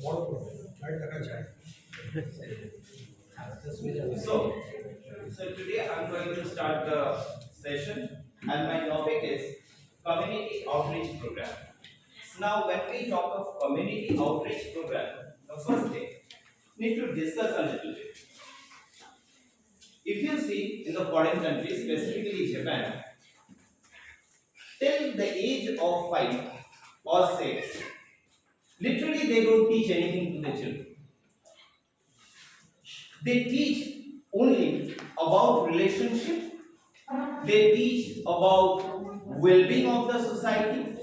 So, today I'm going to start the session, and my topic is community outreach program. Now, when we talk of community outreach program, the first thing need to discuss a little bit. If you see in the foreign countries, specifically Japan, till the age of 5 or 6, literally they don't teach anything to the children. They teach only about relationship. They teach about well-being of the society,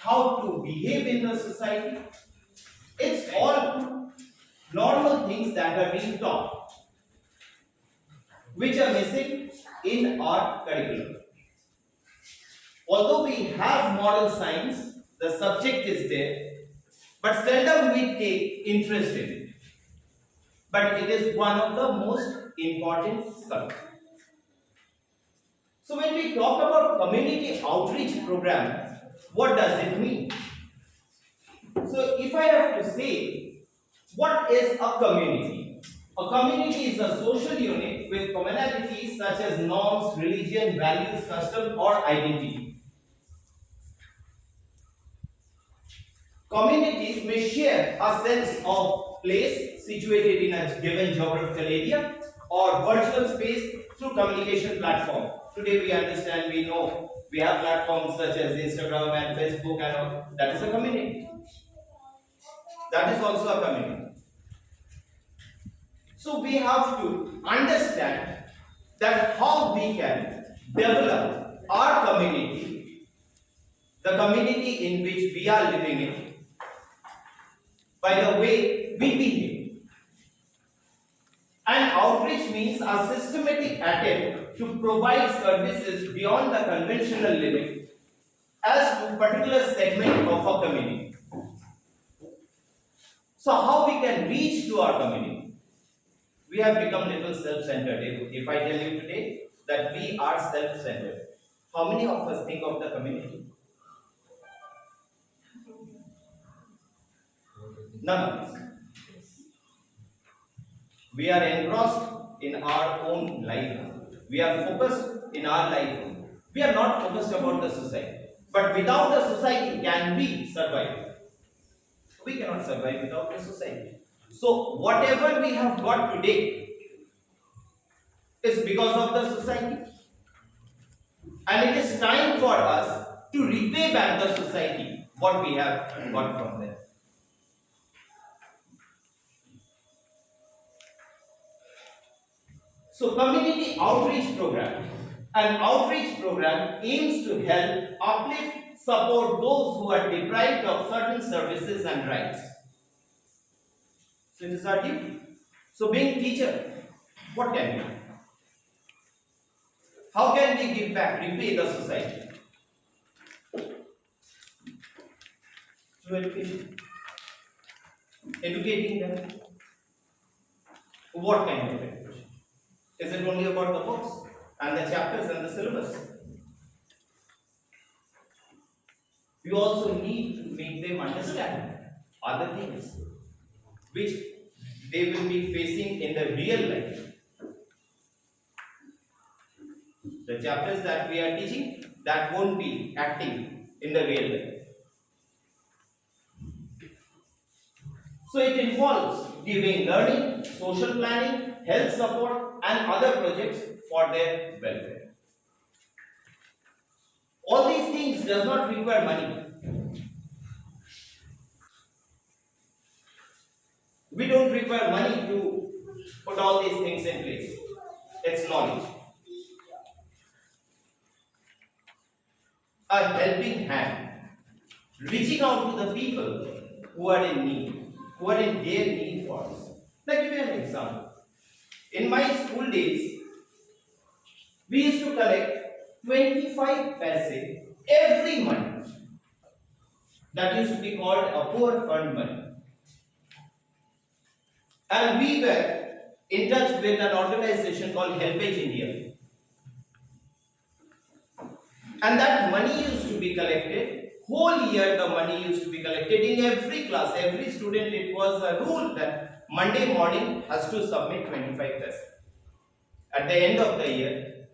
how to behave in the society. It's all normal things that are being taught, which are missing in our curriculum. Although we have moral science, the subject is there, but seldom we take interest in it. But it is one of the most important subjects. So when we talk about community outreach program, what does it mean? So if I have to say, what is a community? A community is a social unit with commonalities such as norms, religion, values, custom, or identity. Communities may share a sense of place situated in a given geographical area or virtual space through communication platform. Today we understand, we know, we have platforms such as Instagram and Facebook and all. That is a community. That is also a community. So we have to understand that how we can develop our community, the community in which we are living in, by the way we behave. And outreach means a systematic attempt to provide services beyond the conventional limit as to a particular segment of a community. So how we can reach to our community? We have become little self-centered. If I tell you today that we are self-centered, how many of us think of the community? None of us. We are engrossed in our own life. We are focused in our life. We are not focused about the society. But without the society, can we survive? We cannot survive without the society. So whatever we have got today is because of the society. And it is time for us to repay back the society what we have got from them. So community outreach program. An outreach program aims to help, uplift, support those who are deprived of certain services and rights. So it is our duty. So being teacher, what can we do? How can we give back, repay the society? Through education. Educating them. What kind of education? Is it only about the books and the chapters and the syllabus? You also need to make them understand other things which they will be facing in the real life. The chapters that we are teaching, that won't be acting in the real life. So it involves giving learning, social planning, health support, and other projects for their welfare. All these things does not require money. We don't require money to put all these things in place. It's knowledge. A helping hand, reaching out to the people who are in need, who are in their need for us. Let me give you an example. In my school days, we used to collect 25 paise every month. That used to be called a poor fund money. And we were in touch with an organization called Helpage India. And that money used to be collected Whole year the money used to be collected in every class, every student. It was a rule that Monday morning has to submit 25%. At the end of the year,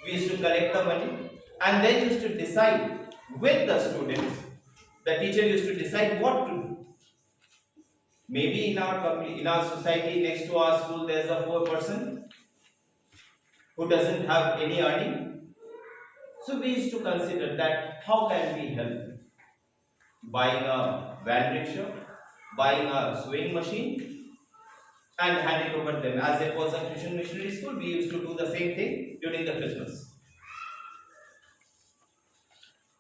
we used to collect the money and then used to decide with the students. The teacher used to decide what to do. Maybe in our society next to our school there is a poor person who doesn't have any earning. So we used to consider that how can we help? Buying a van rickshaw, buying a sewing machine, and hand it over them. As it was a Christian missionary school, we used to do the same thing during the Christmas.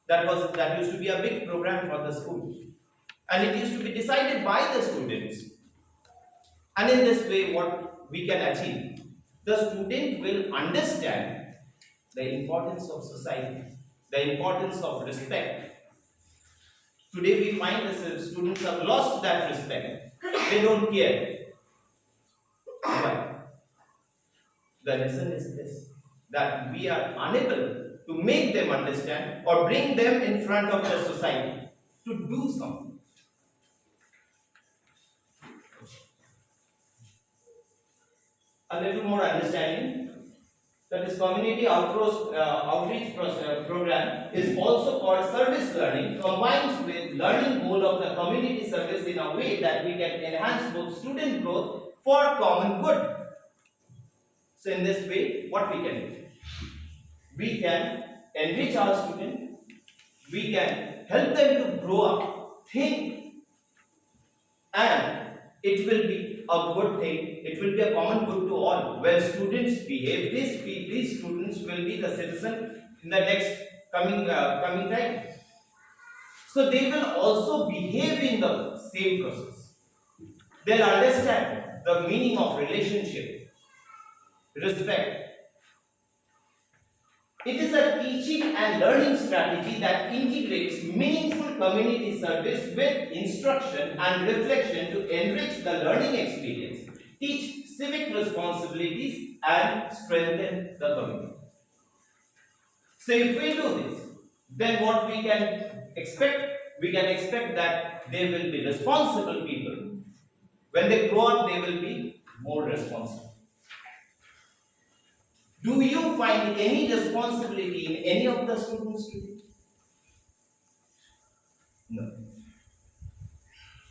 That used to be a big program for the school, and it used to be decided by the students. And in this way, what we can achieve, the student will understand the importance of society, the importance of respect. Today we find that students have lost that respect. They don't care. Why? The reason is this, that we are unable to make them understand or bring them in front of the society to do something. A little more understanding that this community outreach program is also called service learning, combines with learning goal of the community service in a way that we can enhance both student growth for common good. So in this way, what we can do? We can enrich our students, we can help them to grow up, think, and it will be a good thing, it will be a common good to all. When students behave, these students will be the citizen in the next coming time. So they will also behave in the same process. They'll understand the meaning of relationship, respect. It is a teaching and learning strategy that integrates meaningful community service with instruction and reflection to enrich the learning experience, teach civic responsibilities, and strengthen the community. So if we do this, then what we can expect? We can expect that they will be responsible people. When they grow up, they will be more responsible. Do you find any responsibility in any of the students today? No.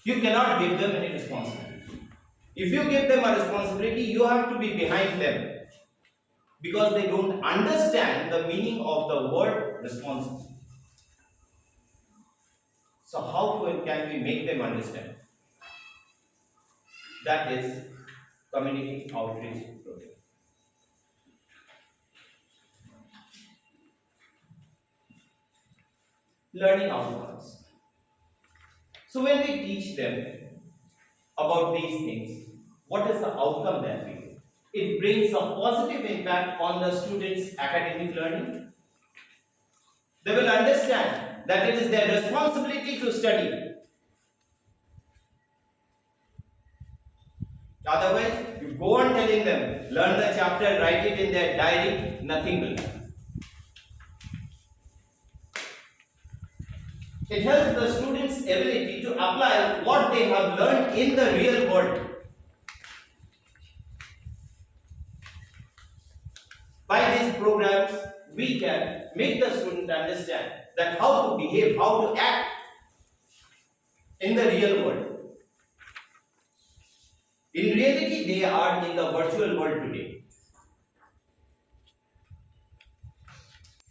You cannot give them any responsibility. If you give them a responsibility, you have to be behind them, because they don't understand the meaning of the word responsibility. So how can we make them understand? That is community outreach program. Learning outcomes. So when we teach them about these things, what is the outcome that we get? It brings a positive impact on the students' academic learning. They will understand that it is their responsibility to study. Otherwise, you go on telling them, learn the chapter, write it in their diary, nothing will happen. It helps the students' ability to apply what they have learned in the real world. By these programs, we can make the student understand that how to behave, how to act in the real world. In reality, they are in the virtual world today.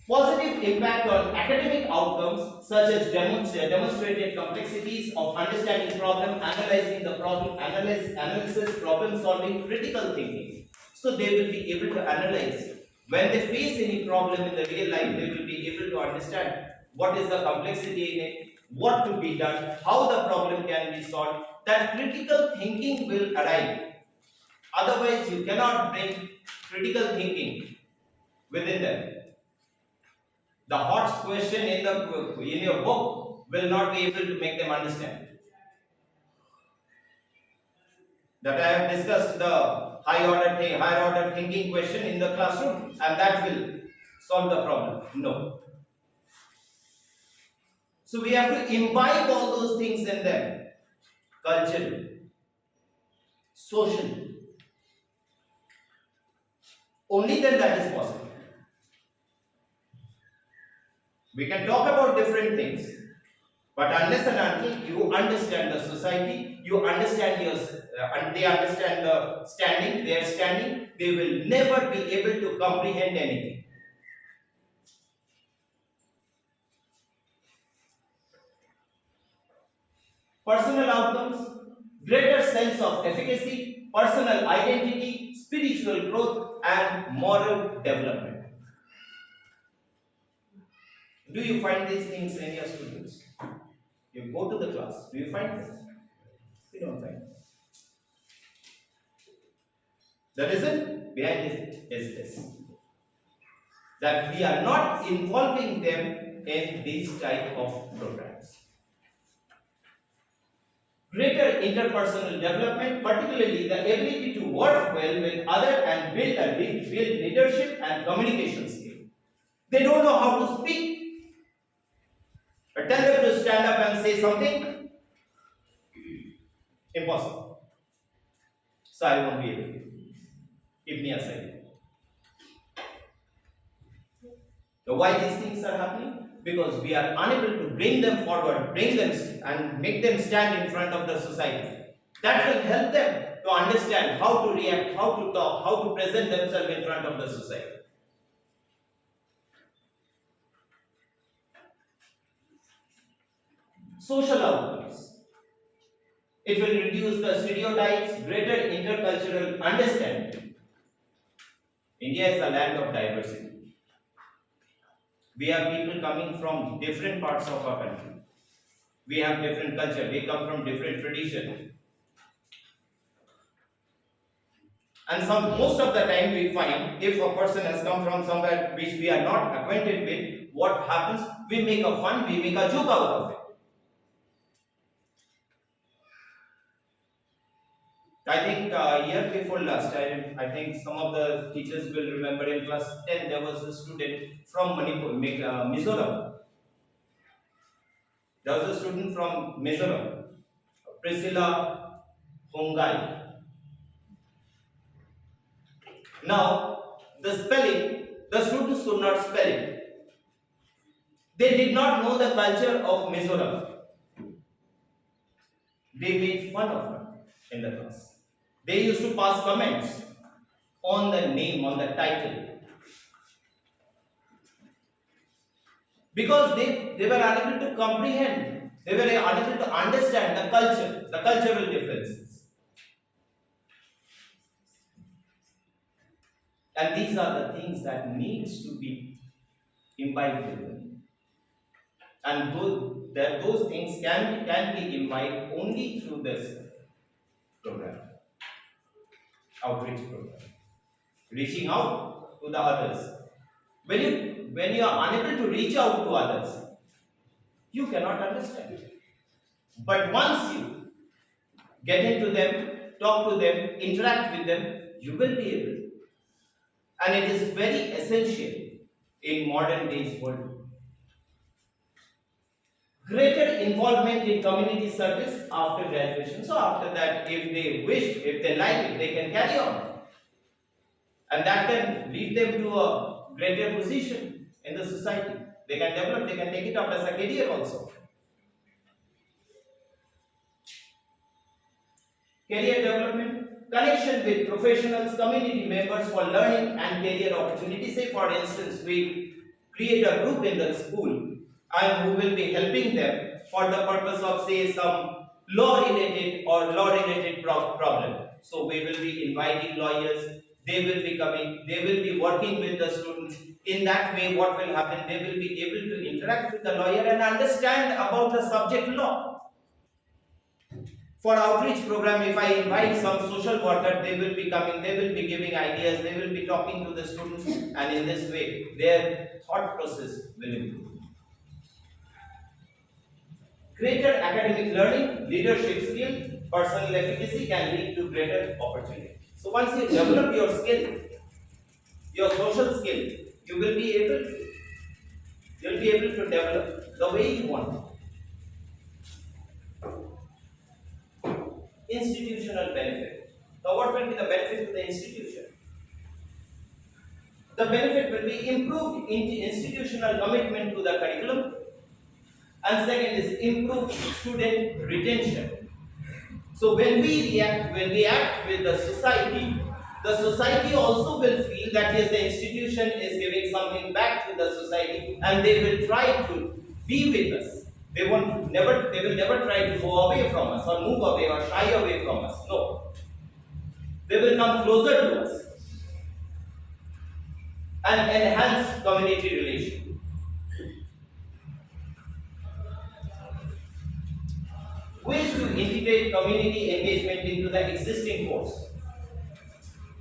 Positive impact on academic outcomes, such as demonstrated complexities of understanding problem, analyzing the problem, analysis, problem solving, critical thinking. So they will be able to analyze. When they face any problem in the real life, they will be able to understand what is the complexity in it, what to be done, how the problem can be solved. That critical thinking will arrive. Otherwise, you cannot bring critical thinking within them. The hot question in your book will not be able to make them understand. That I have discussed the higher order thinking question in the classroom, and that will solve the problem. No. So we have to imbibe all those things in them. Culture, social. Only then that is possible. We can talk about different things, but unless and until you understand the society, you understand and they understand the standing, their standing, they will never be able to comprehend anything. Personal outcomes, greater sense of efficacy, personal identity, spiritual growth, and moral development. Do you find these things in your students? You go to the class, do you find them? You don't find them. The reason behind it is this, that we are not involving them in these type of programs. Greater interpersonal development, particularly the ability to work well with others and build leadership and communication skill. They don't know how to speak. But tell them to stand up and say something. Impossible. So I won't be able to. Keep me aside. So why these things are happening? Because we are unable to bring them forward, bring them and make them stand in front of the society. That will help them to understand how to react, how to talk, how to present themselves in front of the society. Social outcomes. It will reduce the stereotypes, greater intercultural understanding. India is a land of diversity. We have people coming from different parts of our country. We have different culture. We come from different tradition. And most of the time we find, if a person has come from somewhere which we are not acquainted with, what happens? We make a fun, we make a joke out of it. I think year before last, I think some of the teachers will remember in class 10 there was a student from Manipur, Mizoram. There was a student from Mizoram, Priscilla Hongai. Now, the spelling, the students could not spell it. They did not know the culture of Mizoram. They made fun of her in the class. They used to pass comments on the name, on the title. Because they were unable to comprehend, they were unable to understand the culture, the cultural differences. And these are the things that needs to be imbibed in them. And those things can be imbibed only through this program. Outreach program, reaching out to the others. When you are unable to reach out to others, you cannot understand. But once you get into them, talk to them, interact with them, you will be able to. And it is very essential in modern days world. Greater involvement in community service after graduation. So after that, if they wish, if they like it, they can carry on. And that can lead them to a greater position in the society. They can develop, they can take it up as a career also. Career development, connection with professionals, community members for learning and career opportunities. Say for instance, we create a group in the school and who will be helping them for the purpose of say some law-related problem. So we will be inviting lawyers, they will be coming, they will be working with the students. In that way, what will happen? They will be able to interact with the lawyer and understand about the subject law. For outreach program, if I invite some social worker, they will be coming, they will be giving ideas, they will be talking to the students, and in this way, their thought process will improve. Greater academic learning, leadership skill, personal efficacy can lead to greater opportunity. So once you develop your skill, your social skill, you will be able to develop the way you want. institutional benefit. Now, what will be the benefit to the institution? The benefit will be improved institutional commitment to the curriculum, and second is improved student retention. So when we act with the society also will feel that yes, the institution is giving something back to the society, and they will try to be with us. They will never try to go away from us or move away or shy away from us. No, they will come closer to us and enhance community relation. Ways to integrate community engagement into the existing course.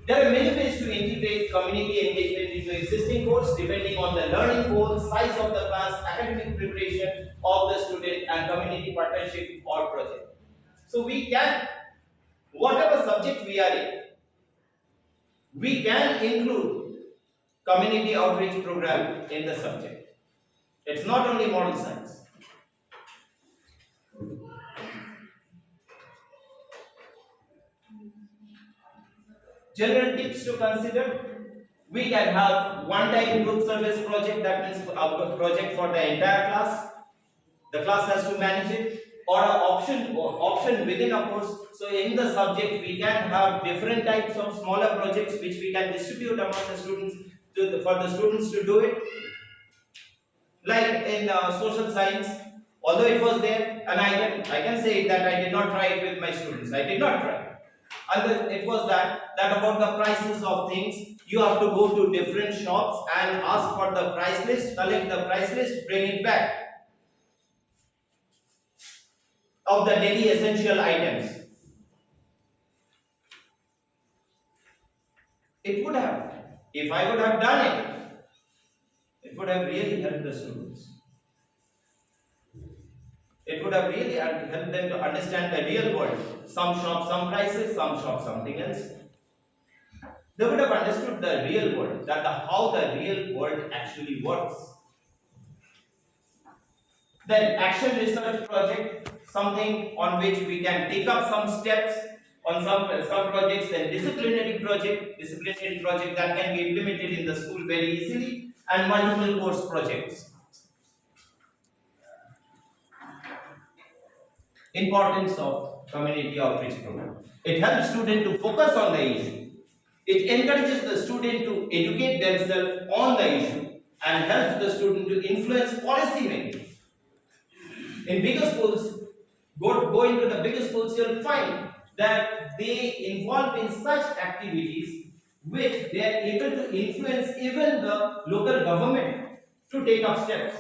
There are many ways to integrate community engagement into existing course depending on the learning goals, size of the class, academic preparation of the student, and community partnership or project. So we can, whatever subject we are in, we can include community outreach program in the subject. It's not only moral science. General tips to consider: we can have one-time group service project, that means a project for the entire class. The class has to manage it, or an option within a course. So in the subject, we can have different types of smaller projects which we can distribute among the students for the students to do it. Like in social science, although it was there, and I can say that I did not try it with my students. I did not try. And it was that about the prices of things. You have to go to different shops and ask for the price list, collect the price list, bring it back of the daily essential items. It would have, if I would have done it would have really helped the students. It would have really helped them to understand the real world. Some shop, some prices, some shop, something else. They would have understood the real world, how the real world actually works. Then action research project, something on which we can take up some steps on some projects. Then disciplinary project that can be implemented in the school very easily, and multiple course projects. Importance of community outreach program. It helps students to focus on the issue. It encourages the student to educate themselves on the issue and helps the student to influence policy making. In bigger schools, go into the bigger schools, you'll find that they involve in such activities which they are able to influence even the local government to take up steps.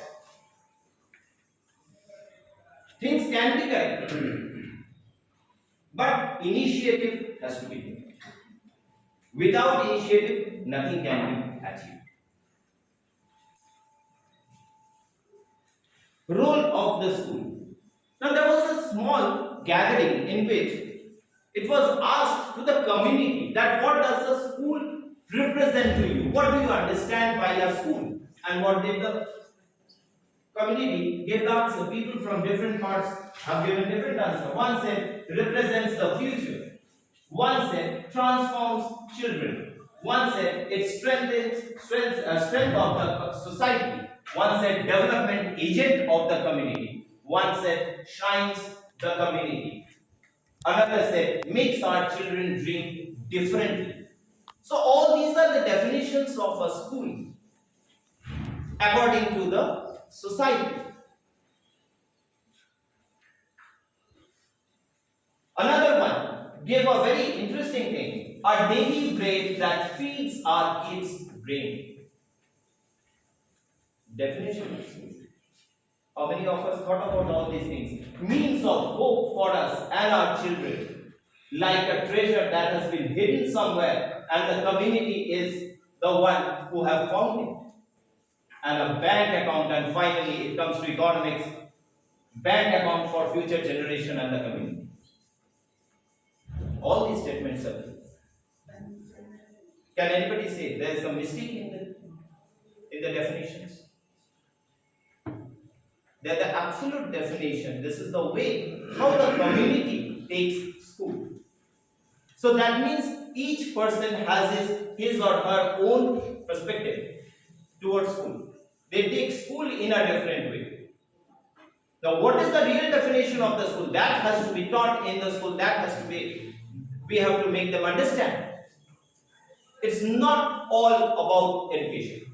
Things can be corrected, but initiative has to be taken. Without initiative, nothing can be achieved. Role of the school. Now, there was a small gathering in which it was asked to the community that what does the school represent to you? What do you understand by a school? And what did the community give the answer? People from different parts have given different answer. One said represents the future. One said transforms children. One said it strengthens strength of the society. One said development agent of the community. One said shines the community. Another said makes our children dream differently. So all these are the definitions of a school according to the society. Another one gave a very interesting thing: a daily bread that feeds our kids' brain. Definition of school. How many of us thought about all these things? Means of hope for us and our children, like a treasure that has been hidden somewhere, and the community is the one who have found it. And a bank account, and finally it comes to economics, bank account for future generation and the community. All these statements are true. Can anybody say there is a mistake in the definitions? They are the absolute definition. This is the way how the community takes school. So that means each person has his or her own perspective towards school. They take school in a different way. Now, what is the real definition of the school? That has to be taught in the school. That has to be, we have to make them understand. It's not all about education.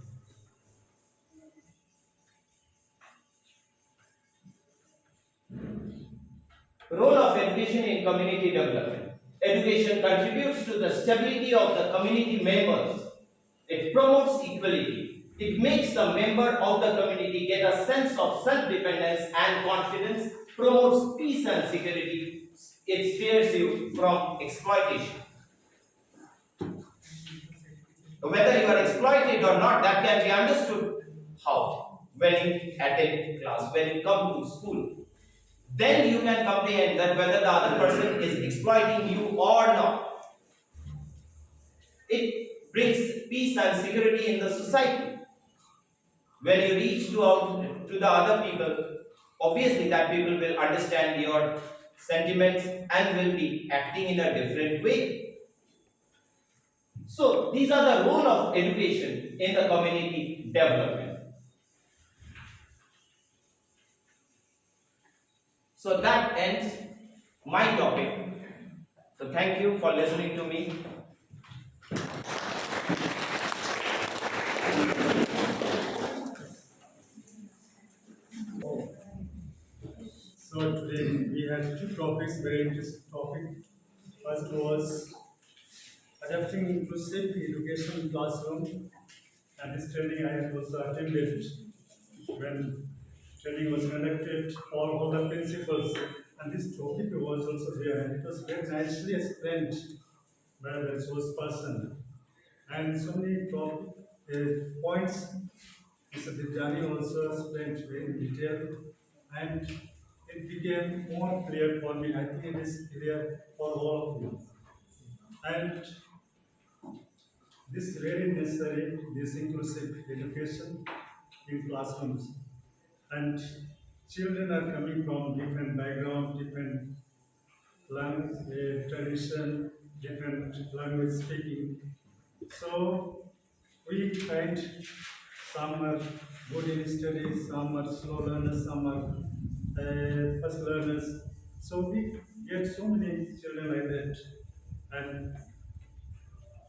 Role of education in community development. Education contributes to the stability of the community members. It promotes equality. It makes the member of the community get a sense of self-dependence and confidence, promotes peace and security. It spares you from exploitation. Whether you are exploited or not, that can be understood how? When you attend class, when you come to school. Then you can comprehend that whether the other person is exploiting you or not. It brings peace and security in the society. When you reach to the other people, obviously that people will understand your sentiments and will be acting in a different way. So these are the role of education in the community development. So that ends my topic. So thank you for listening to me. So today we had two topics, very interesting topic. First was adapting inclusive education classroom, and this training I had also attended when training was conducted for all the principals, and this topic was also there, and it was very nicely explained by the resource person, and so many points Mr. Dijani also explained very in detail, and it became more clear for me. I think it is clear for all of you. And this is very necessary, this inclusive education in classrooms. And children are coming from different backgrounds, different language, tradition, different language speaking. So we find some are good in studies, some are slow learners, some are fast learners. So we get so many children like that, and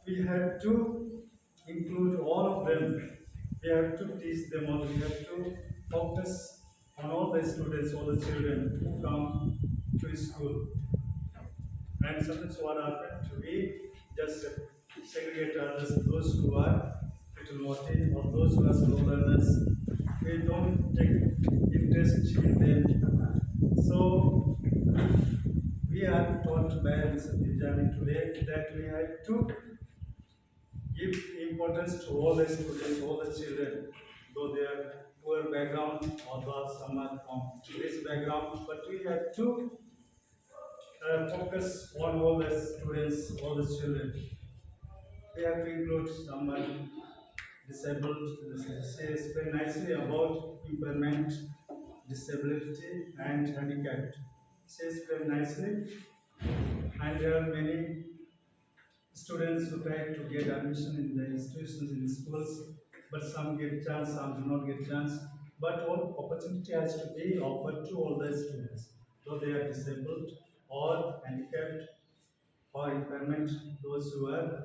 we have to include all of them. We have to teach them all. We have to focus on all the students, all the children who come to school. And sometimes what happened, we just segregate others, those who are little naughty or those who are slow learners. We don't take interest in them. So we are taught by Mr. Tijani today that we have to give importance to all the students, all the children, though they are poor background or though some are from rich background, but we have to focus on all the students, all the children. We have to include someone disabled, say explain nicely about impairment, disability, and handicapped. Say explain nicely, and there are many students who try to get admission in the institutions in the schools, but some get chance, some do not get chance. But all opportunity has to be offered to all the students, though they are disabled or handicapped or impairment, those who are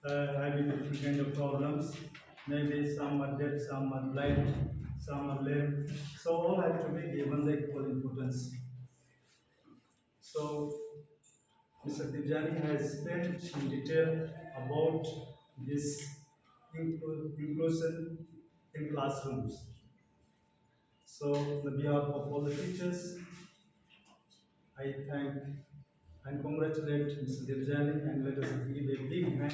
having different kind of problems. Maybe some are deaf, some are blind, some are lame. So all have to be given the equal importance. So Mr. Tijani has explained in detail about this inclusion in classrooms. So, on the behalf of all the teachers, I thank and congratulate Mr. Tijani, and let us give a big hand.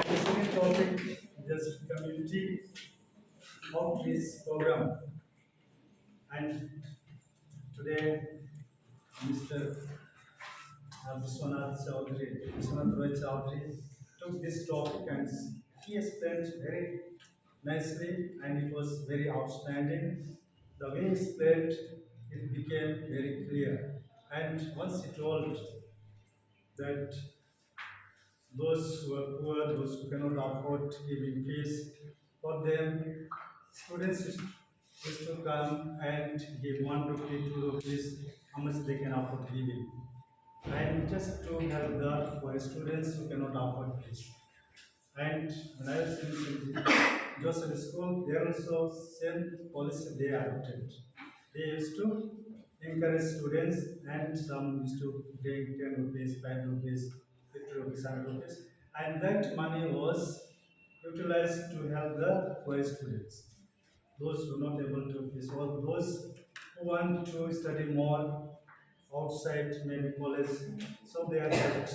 The second topic is community outreach program, and today Mr. Vishwanath Roy Chowdhury took this topic and he explained very nicely, and it was very outstanding. The way he explained, it became very clear. And once he told that those who are poor, those who cannot afford giving fees, for them, students used to come and give 1 rupee, 2 rupees, how much they can afford giving. And just to help the poor students who cannot afford fees. And when I was in Joseph School, they also same policy they adopted. They used to encourage students, and some used to bring 10 rupees, 5 rupees, 50 rupees, 100 rupees, and that money was utilized to help the poor students. Those who are not able to fees, or those who want to study more outside, maybe college, so they are helped.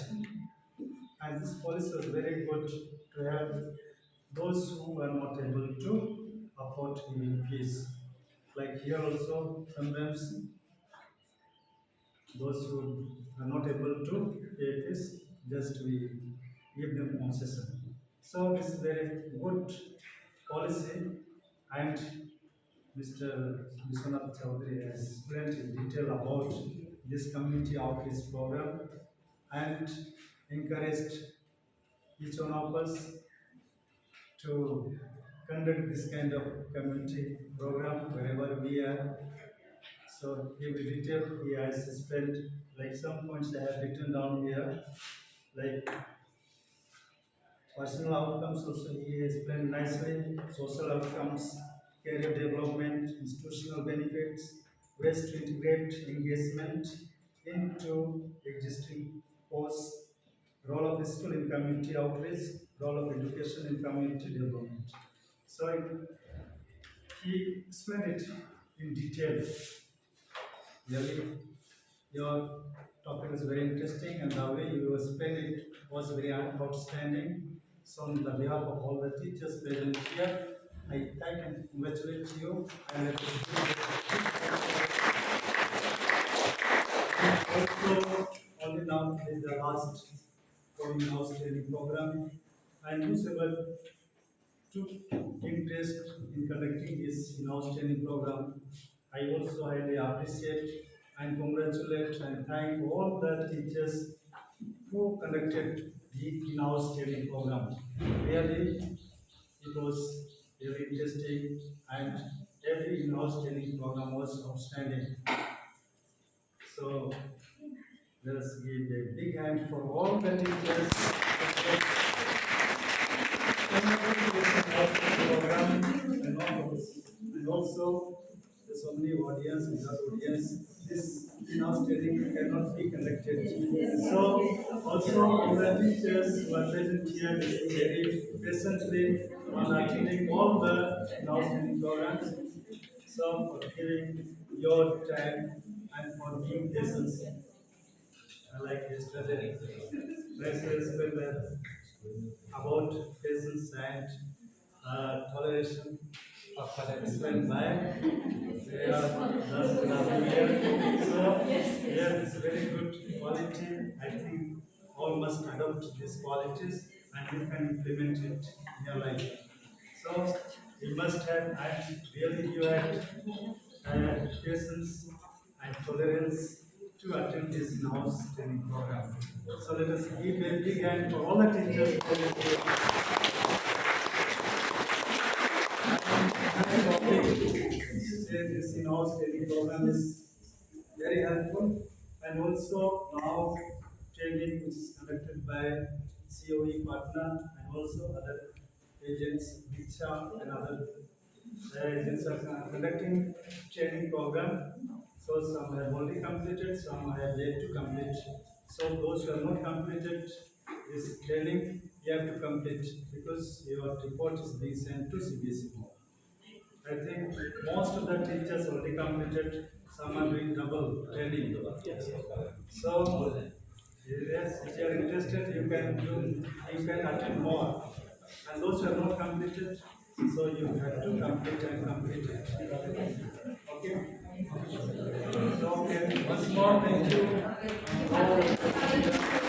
And this policy was very good to help those who are not able to afford giving fees. Like here also, sometimes those who are not able to pay fees, just we give them concession. So this is very good policy, and Mr. Vishwanath Chaudhary has explained in detail about this community outreach program and encouraged each one of us to conduct this kind of community program wherever we are. So in detail he has explained, like some points I have written down here, like personal outcomes also he has explained nicely, social outcomes, career development, institutional benefits, ways to integrate engagement into existing course, role of school in community outreach, role of education in community development. So he explained it in detail. Really, your topic is very interesting, and the way you explained it was very outstanding. So, on the behalf of all the teachers present here, I thank and congratulate you. And also, only now is the last going house training program, and whosoever took interest in conducting this in-house training program. I also highly appreciate and congratulate and thank all the teachers who conducted the in-house training program. Really, it was very interesting, and every in-house training program was outstanding. So let us give a big hand for all the teachers program, and also there's so many audience, without audience, this in-house training cannot be conducted. So also all the teachers who are present here very patiently on attending all the in-house training programs. So for giving your time and for being patient, like yesterday, let's explain about patience and toleration of explained by they are thus loving here. So here is very good quality. I think all must adopt these qualities and you can implement it in your life. So you must have, and really you have patience and tolerance to attend this in-house training program. So let us give a big hand for all the teachers. This in-house training program is very helpful, and also now training which is conducted by COE partner and also other agents, Diksha and other agents are conducting training program. So some have already completed, some have yet to complete. So those who have not completed this training, you have to complete because your report is being sent to CBSE board. I think most of the teachers already completed, some are doing double training. So, yes, if you are interested, you can attend more. And those who have not completed, so you have to complete and complete it. Okay? So, okay, once more, thank you.